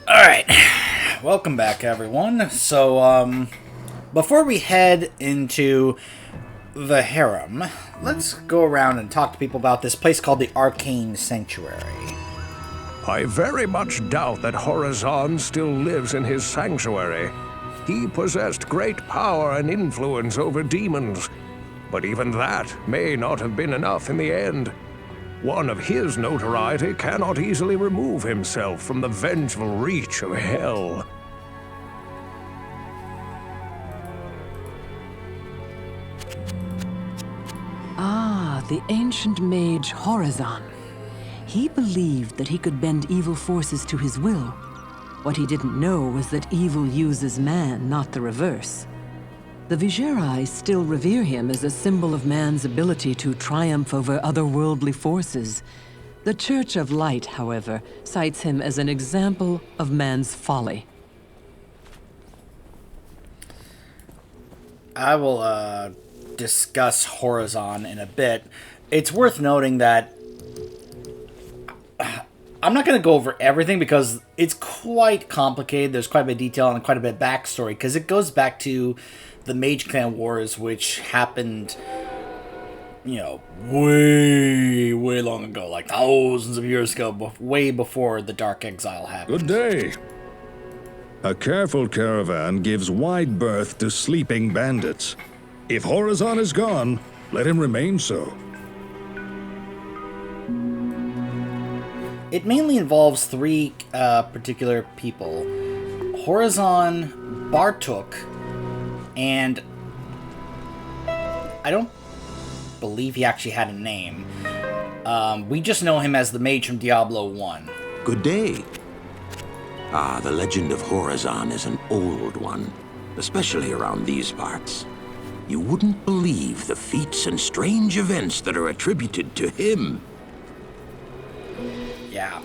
Alright, welcome back everyone. So, before we head into the Harem, let's go around and talk to people about this place called the Arcane Sanctuary. I very much doubt that Horizon still lives in his sanctuary. He possessed great power and influence over demons, but even that may not have been enough in the end. One of his notoriety cannot easily remove himself from the vengeful reach of hell. Ah, the ancient mage Horizon. He believed that he could bend evil forces to his will. What he didn't know was that evil uses man, not the reverse. The Vigerai still revere him as a symbol of man's ability to triumph over otherworldly forces. The Church of Light, however, cites him as an example of man's folly. I will, discuss Horizon in a bit. It's worth noting that I'm not going to go over everything because it's quite complicated. There's quite a bit of detail and quite a bit of backstory because it goes back to the Mage Clan Wars, which happened, way long ago, like thousands of years ago, way before the Dark Exile happened. Good day. A careful caravan gives wide berth to sleeping bandits. If Horizon is gone, let him remain so. It mainly involves three particular people: Horizon, Bartok, and I don't believe he actually had a name. We just know him as the mage from Diablo 1. Good day. Ah, the legend of Horizon is an old one, especially around these parts. You wouldn't believe the feats and strange events that are attributed to him. Yeah.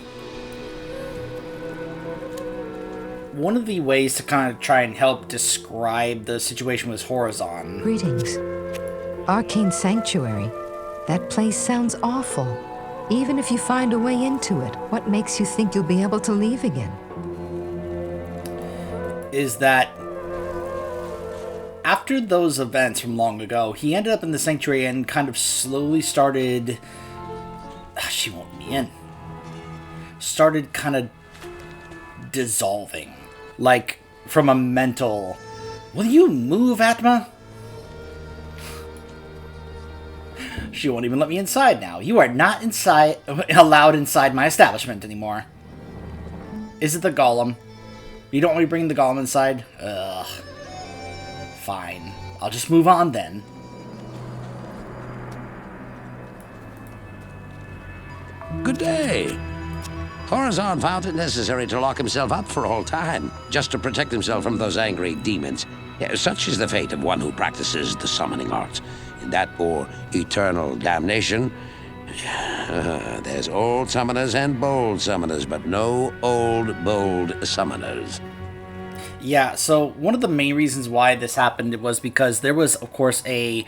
One of the ways to kind of try and help describe the situation with Horizon. Greetings. Arcane Sanctuary. That place sounds awful. Even if you find a way into it, what makes you think you'll be able to leave again? Is that after those events from long ago, he ended up in the sanctuary and kind of slowly started... She won't let me in. Started kind of dissolving. Like, from a mental... Will you move, Atma? She won't even let me inside now. You are not allowed inside my establishment anymore. Is it the golem? You don't want me bringing the golem inside? Ugh. Fine. I'll just move on then. Good day. Horizon found it necessary to lock himself up for all time, just to protect himself from those angry demons. Yeah, such is the fate of one who practices the summoning art. In that or eternal damnation. There's old summoners and bold summoners, but no old, bold summoners. Yeah, so one of the main reasons why this happened was because there was, of course, a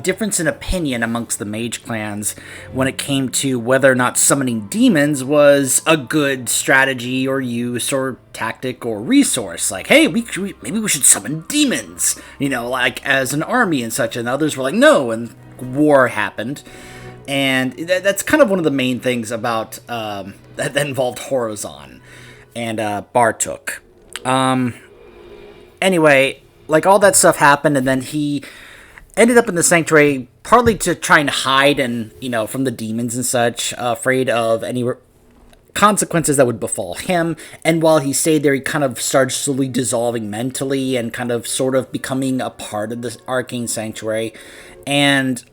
difference in opinion amongst the mage clans when it came to whether or not summoning demons was a good strategy or use or tactic or resource. Like, hey, maybe we should summon demons, like as an army and such. And others were like, no, and war happened. And that's kind of one of the main things about that involved Horizon and Bartok. Anyway, like all that stuff happened, and then he ended up in the sanctuary partly to try and hide and, from the demons and such, afraid of any consequences that would befall him. And while he stayed there, he kind of started slowly dissolving mentally and kind of sort of becoming a part of this arcane sanctuary. And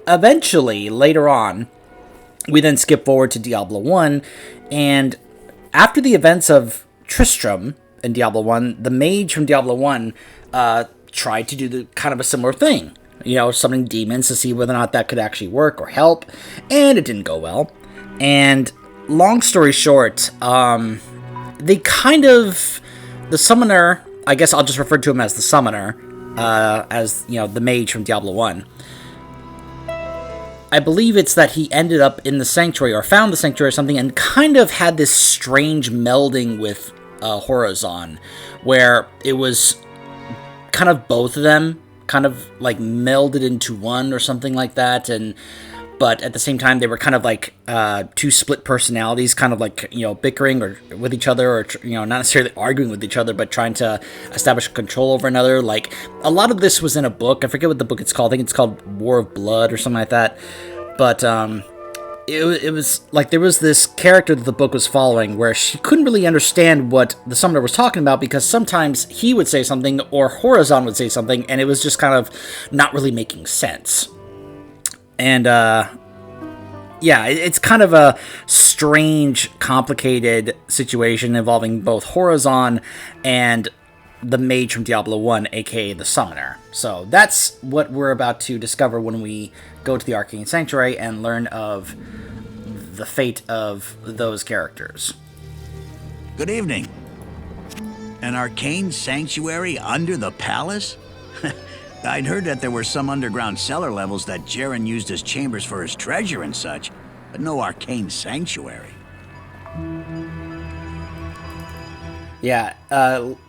eventually, later on, we then skip forward to Diablo 1, and after the events of Tristram in Diablo 1, the mage from Diablo 1 tried to do the kind of a similar thing. Summoning demons to see whether or not that could actually work or help, and it didn't go well. And long story short, the summoner, I guess I'll just refer to him as the summoner, as, the mage from Diablo 1, I believe it's that he ended up in the sanctuary, or found the sanctuary or something, and kind of had this strange melding with Horizon, where it was kind of both of them kind of like melded into one or something like that, but at the same time they were kind of like two split personalities, kind of like, you know, bickering or with each other, or, you know, not necessarily arguing with each other, but trying to establish control over another. Like, a lot of this was in a book. I forget what the book it's called. I think it's called War of Blood or something like that. But it was like there was this character that the book was following where she couldn't really understand what the summoner was talking about, because sometimes he would say something or Horizon would say something, and it was just kind of not really making sense. And yeah, it's kind of a strange, complicated situation involving both Horizon and the mage from Diablo 1, aka the Summoner. So that's what we're about to discover when we go to the Arcane Sanctuary and learn of the fate of those characters. Good evening. An arcane sanctuary under the palace? I'd heard that there were some underground cellar levels that Jaren used as chambers for his treasure and such, but no arcane sanctuary. Yeah,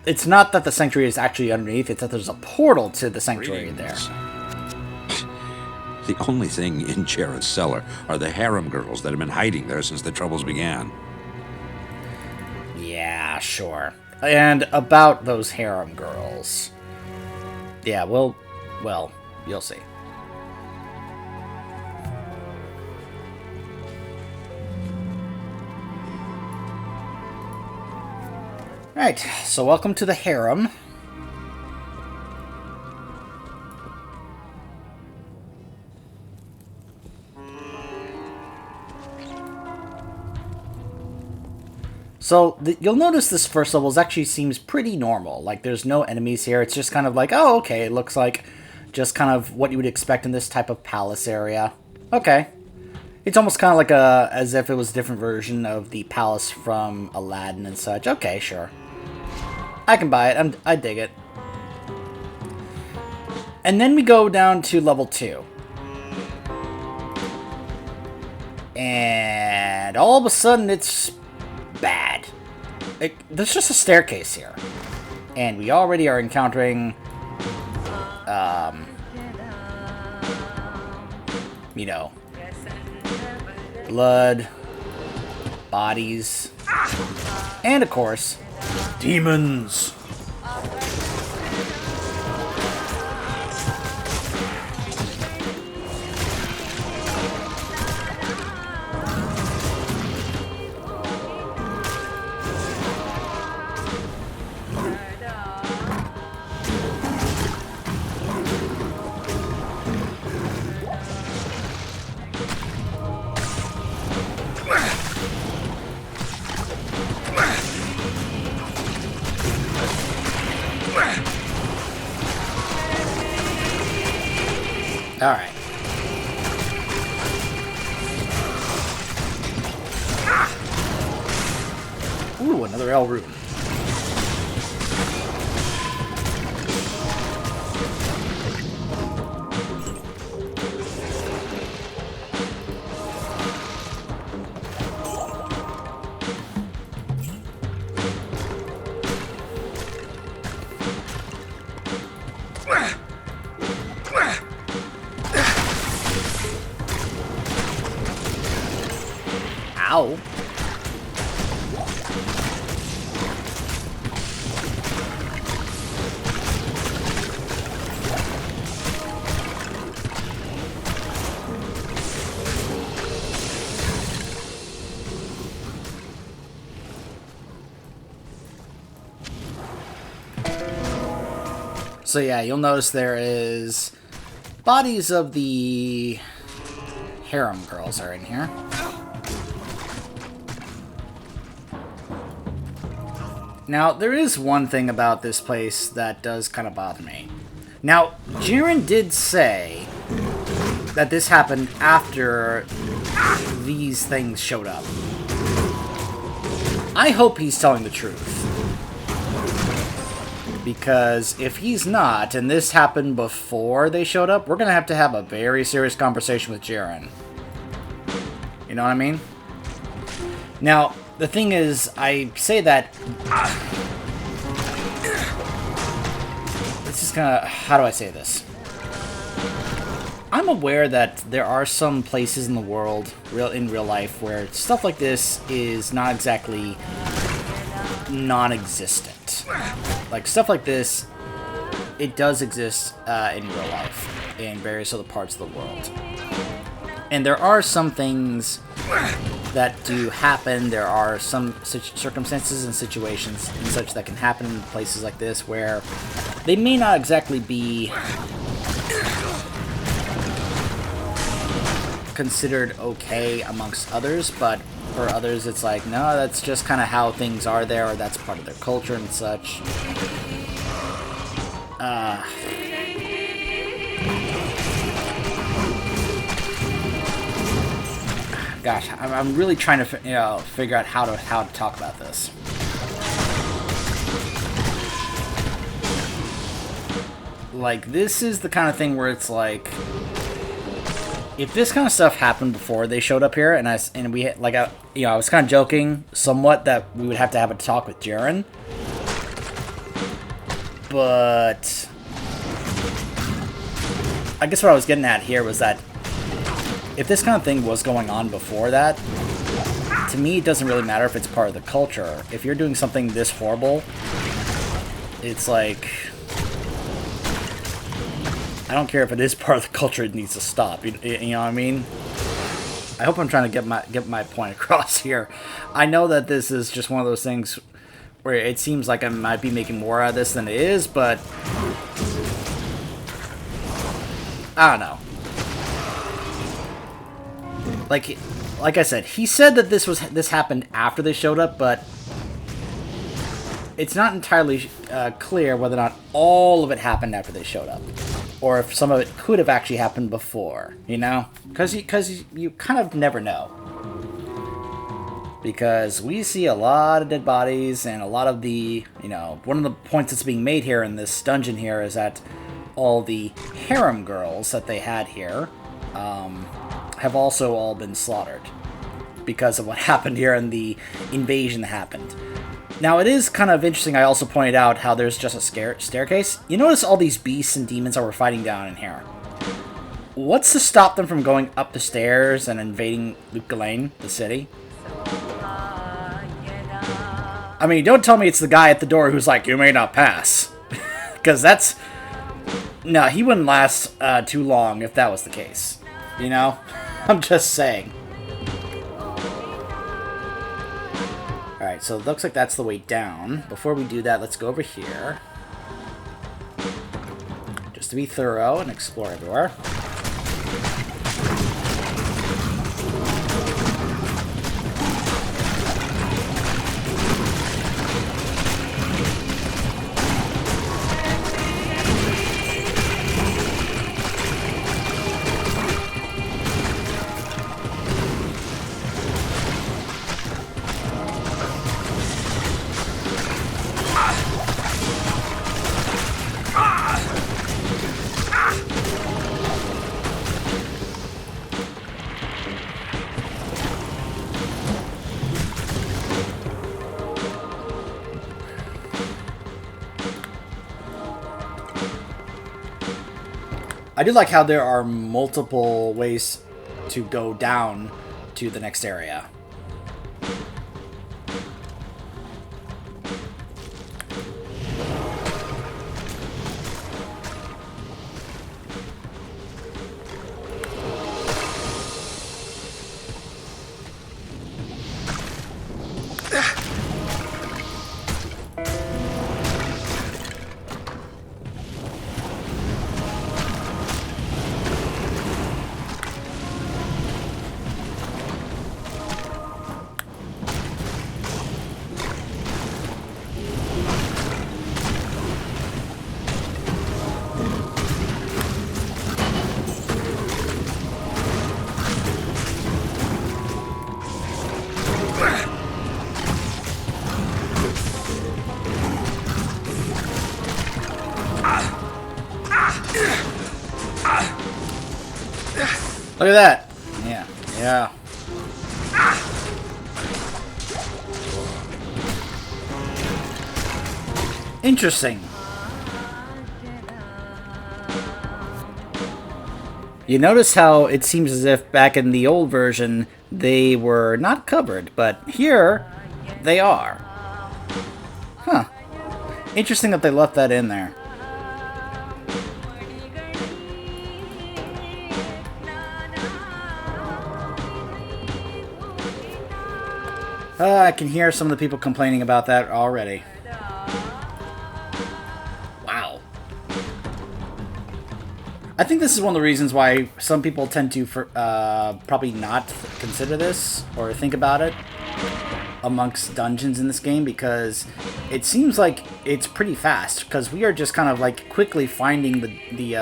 it's not that the sanctuary is actually underneath, it's that there's a portal to the sanctuary there. The only thing in Jared's cellar are the harem girls that have been hiding there since the troubles began. Yeah, sure. And about those harem girls. Yeah, well, you'll see. Right, so welcome to the Harem. So, you'll notice this first level actually seems pretty normal. Like, there's no enemies here. It's just kind of like, oh, okay, it looks like just kind of what you would expect in this type of palace area. Okay. It's almost kind of like as if it was a different version of the palace from Aladdin and such. Okay, sure. I can buy it. I dig it. And then we go down to level 2. And all of a sudden, it's bad. There's just a staircase here. And we already are encountering, you know, blood, bodies, and of course, demons. Alright. Ooh, another L rune. Ow. So yeah, you'll notice there is bodies of the harem girls are in here. Now, there is one thing about this place that does kind of bother me. Now, Jiren did say that this happened after these things showed up. I hope he's telling the truth. Because if he's not, and this happened before they showed up, we're going to have a very serious conversation with Jaren. You know what I mean? Now, the thing is, I say that... This is kind of... How do I say this? I'm aware that there are some places in the world, in real life, where stuff like this is not exactly non-existent. Like, stuff like this, it does exist in real life, in various other parts of the world. And there are some things that do happen. There are some circumstances and situations and such that can happen in places like this where they may not exactly be considered okay amongst others, but for others it's like, no, that's just kind of how things are there, or that's part of their culture and such. Gosh, I'm really trying to figure out how to talk about this. Like, this is the kind of thing where it's like, if this kind of stuff happened before they showed up here, and I was kind of joking somewhat that we would have to have a talk with Jaren, but I guess what I was getting at here was that if this kind of thing was going on before that, to me it doesn't really matter if it's part of the culture. If you're doing something this horrible, it's like, I don't care if it is part of the culture, it needs to stop. You know what I mean? I hope I'm trying to get my point across here. I know that this is just one of those things where it seems like I might be making more out of this than it is, but I don't know. Like I said, he said that this happened after they showed up, but it's not entirely clear whether or not all of it happened after they showed up, or if some of it could have actually happened before, you know? Because you kind of never know. Because we see a lot of dead bodies, and a lot of the, one of the points that's being made here in this dungeon here is that all the harem girls that they had here have also all been slaughtered because of what happened here and the invasion that happened. Now, it is kind of interesting, I also pointed out how there's just a staircase. You notice all these beasts and demons that we're fighting down in here. What's to stop them from going up the stairs and invading Lane, the city? I mean, don't tell me it's the guy at the door who's like, you may not pass. Because that's... No, he wouldn't last too long if that was the case. You know? I'm just saying. Alright, so it looks like that's the way down. Before we do that, let's go over here. Just to be thorough and explore everywhere. I do like how there are multiple ways to go down to the next area. Look at that. Yeah. Yeah. Interesting. You notice how it seems as if back in the old version they were not covered, but here they are. Huh. Interesting that they left that in there. I can hear some of the people complaining about that already. Wow. I think this is one of the reasons why some people tend to probably not consider this or think about it amongst dungeons in this game, because it seems like it's pretty fast, because we are just kind of like quickly finding the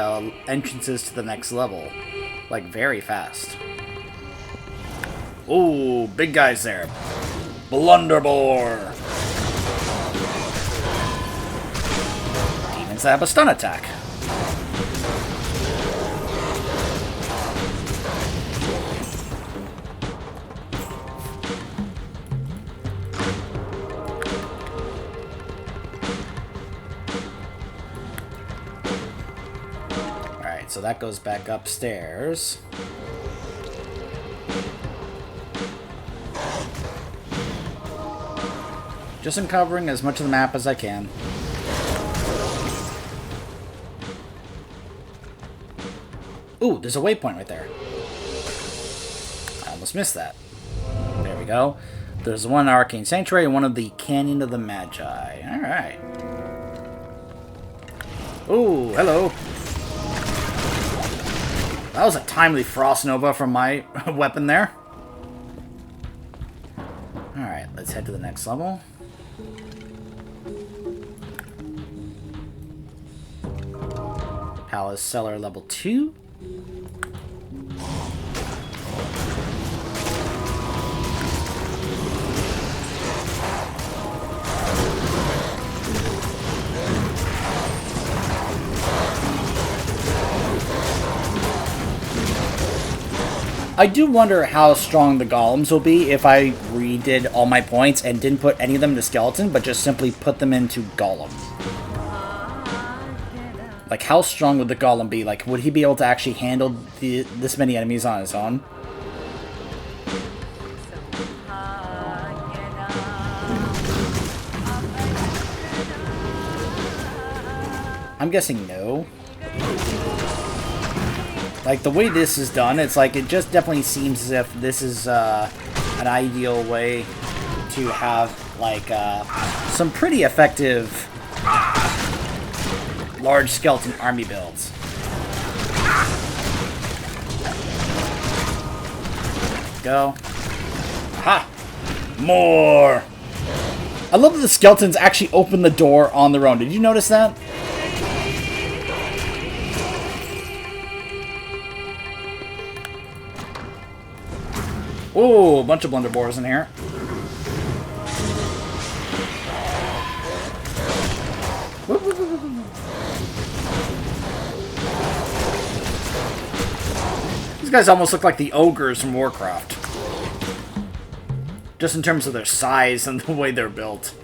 entrances to the next level, like very fast. Oh, big guys there. Blunderbore. Demons have a stun attack. Alright, so that goes back upstairs. Just uncovering as much of the map as I can. Ooh, there's a waypoint right there. I almost missed that. There we go. There's one Arcane Sanctuary and one of the Canyon of the Magi. Alright. Ooh, hello. That was a timely Frost Nova from my weapon there. Alright, let's head to the next level. Palace Cellar level 2. I do wonder how strong the golems will be if I redid all my points and didn't put any of them into skeleton, but just simply put them into golem. Like, how strong would the golem be? Like, would he be able to actually handle this many enemies on his own? I'm guessing no. Like, the way this is done, it's like, it just definitely seems as if this is an ideal way to have, like, some pretty effective large skeleton army builds. Go. Ha! More! I love that the skeletons actually open the door on their own. Did you notice that? Oh, a bunch of blunderbores in here. These guys almost look like the ogres from Warcraft. Just in terms of their size and the way they're built.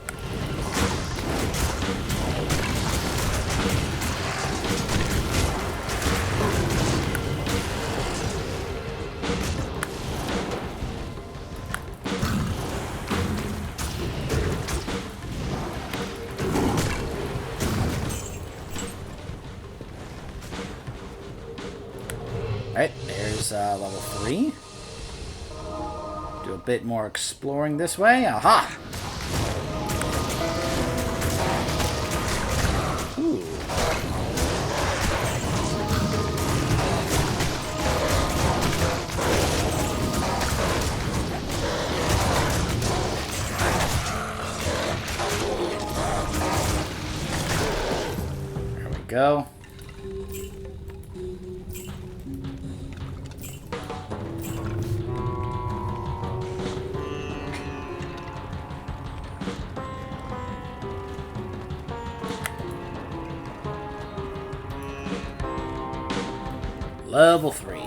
Alright, there's level 3. Do a bit more exploring this way. Aha! Ooh. There we go. Level 3.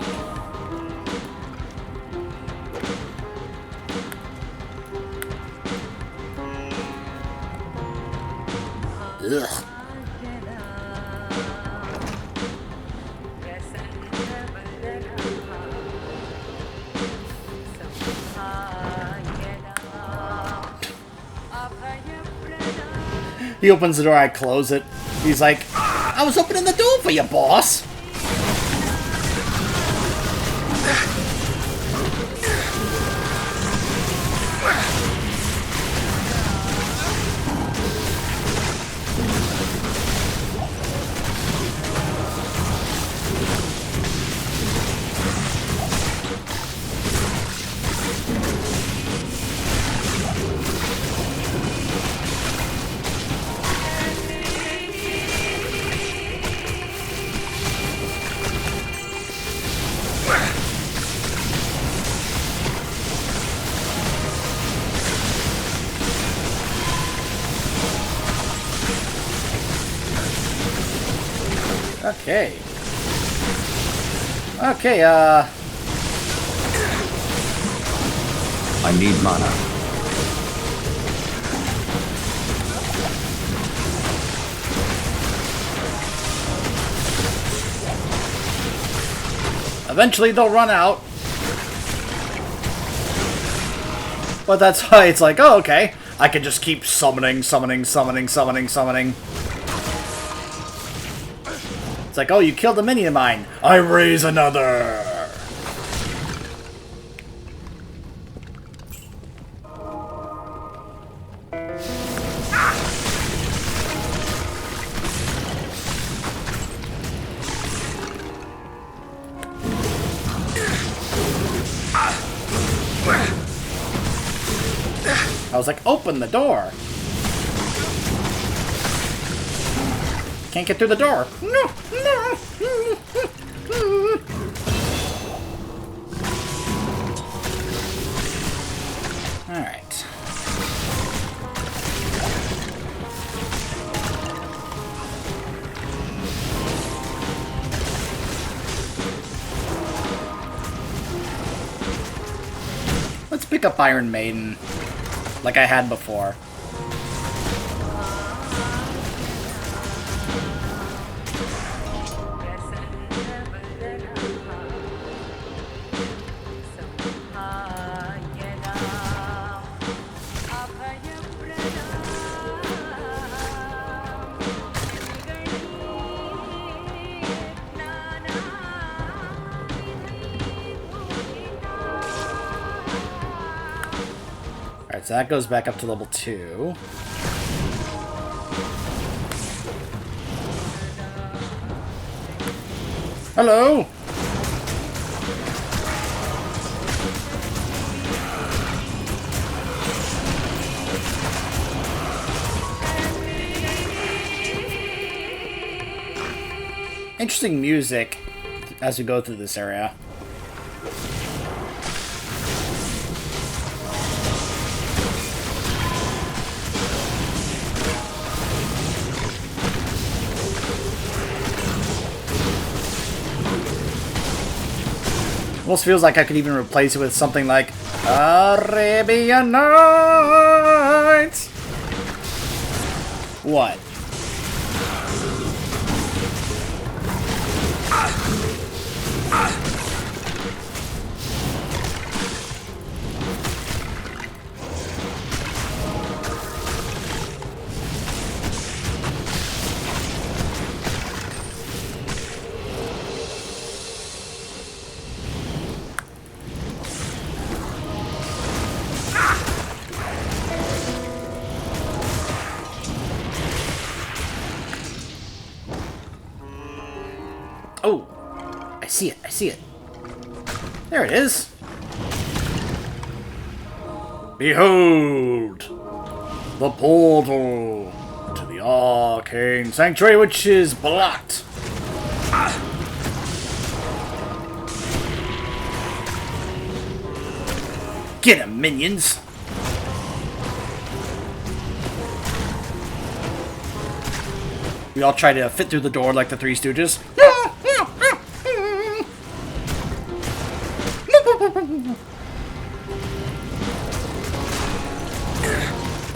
Ugh. He opens the door, I close it. He's like, I was opening the door for you, boss. Okay. Okay, I need mana. eventually they'll run out. But that's why it's like, oh, okay. I can just keep summoning. It's like, oh, you killed a minion of mine. I raise another. I was like, open the door. Can't get through the door. No, no. All right. Let's pick up Iron Maiden, like I had before. Alright, so that goes back up to level 2. Hello! Interesting music as we go through this area. Almost feels like I could even replace it with something like Arabian Nights. What? Oh, I see it. I see it. There it is. Behold, the portal to the arcane sanctuary, which is blocked. Get him, minions. We all try to fit through the door like the Three Stooges.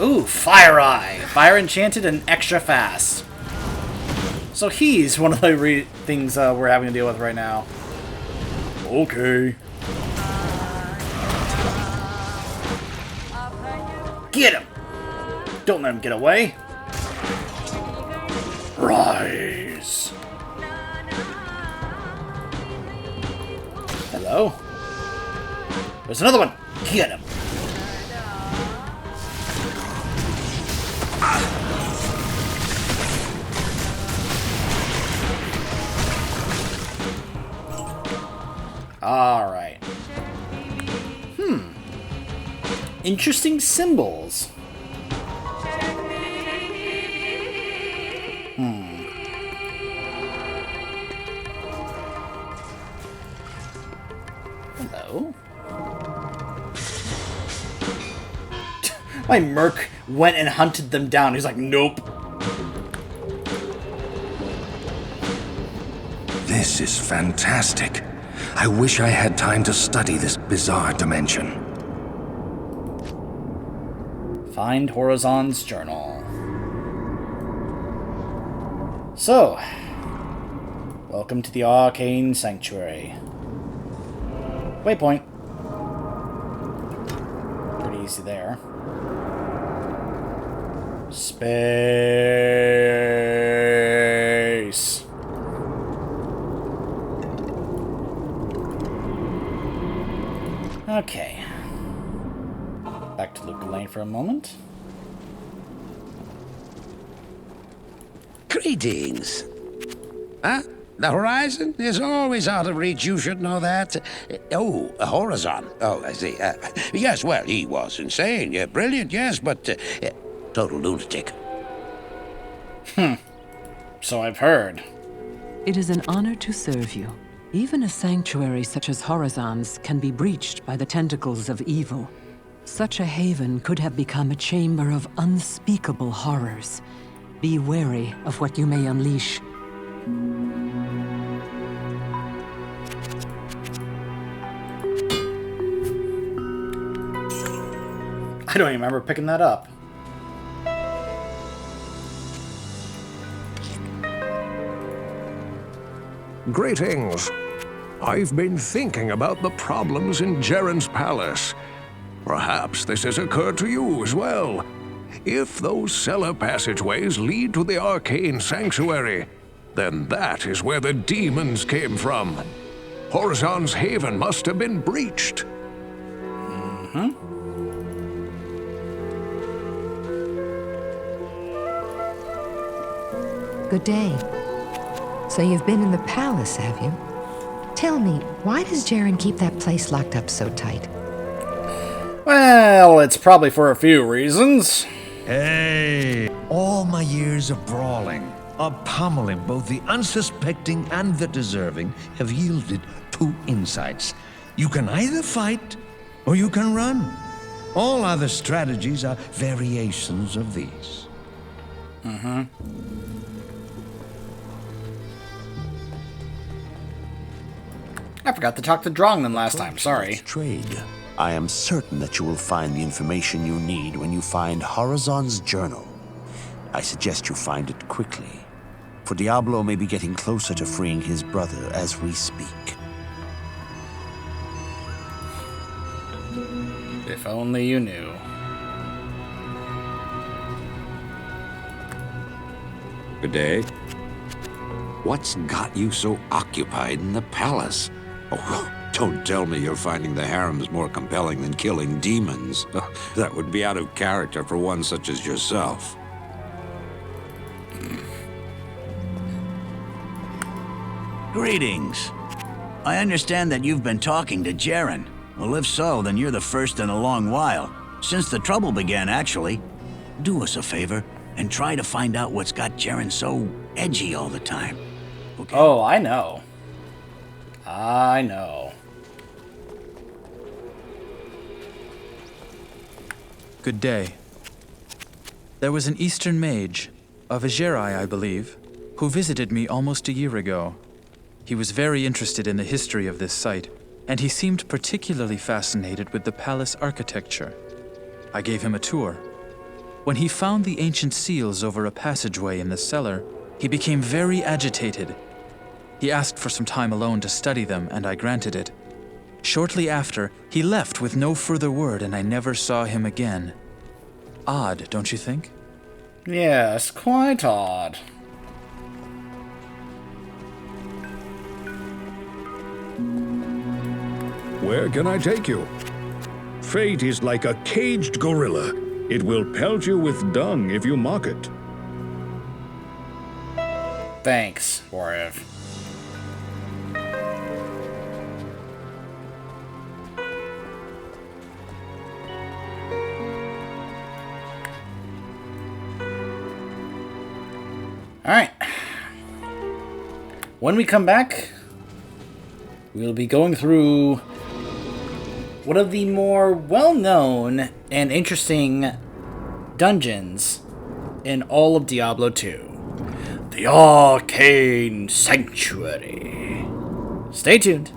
Ooh, Fire Eye. Fire enchanted and extra fast. So he's one of the things we're having to deal with right now. Okay. Get him! Don't let him get away. Rise. Hello? There's another one. Get him. All right. Interesting symbols. Hello? My merc went and hunted them down. He's like, nope. This is fantastic. I wish I had time to study this bizarre dimension. Find Horizon's journal. So, welcome to the Arcane Sanctuary. Waypoint. Pretty easy there. Space. Okay. Back to Luca Lane for a moment. Greetings. Huh? The horizon is always out of reach, you should know that. Oh, Horizon. Oh, I see. Yes, well, he was insane. Yeah, brilliant, yes, but total lunatic. So I've heard. It is an honor to serve you. Even a sanctuary such as Horizon's can be breached by the tentacles of evil. Such a haven could have become a chamber of unspeakable horrors. Be wary of what you may unleash. I don't even remember picking that up. Greetings. I've been thinking about the problems in Jaren's palace. Perhaps this has occurred to you as well. If those cellar passageways lead to the Arcane Sanctuary, then that is where the demons came from. Horizon's haven must have been breached. Good day. So you've been in the palace, have you? Tell me, why does Jaren keep that place locked up so tight? Well, it's probably for a few reasons. Hey! All my years of brawling, of pummeling both the unsuspecting and the deserving, have yielded two insights. You can either fight, or you can run. All other strategies are variations of these. I forgot to talk to Drongnan last time, sorry. Trade. I am certain that you will find the information you need when you find Horizon's journal. I suggest you find it quickly, for Diablo may be getting closer to freeing his brother as we speak. If only you knew. Good day. What's got you so occupied in the palace? Oh, don't tell me you're finding the harems more compelling than killing demons. That would be out of character for one such as yourself. Greetings. I understand that you've been talking to Jaren. Well, if so, then you're the first in a long while. Since the trouble began, actually. Do us a favor and try to find out what's got Jaren so edgy all the time. Okay? Oh, I know. I know. Good day. There was an Eastern mage, of Agerai, I believe, who visited me almost a year ago. He was very interested in the history of this site, and he seemed particularly fascinated with the palace architecture. I gave him a tour. When he found the ancient seals over a passageway in the cellar, he became very agitated. He asked for some time alone to study them, and I granted it. Shortly after, he left with no further word, and I never saw him again. Odd, don't you think? Yes, quite odd. Where can I take you? Fate is like a caged gorilla. It will pelt you with dung if you mock it. Thanks, Warriv. Alright. When we come back, we'll be going through one of the more well-known and interesting dungeons in all of Diablo 2. The Arcane Sanctuary. Stay tuned.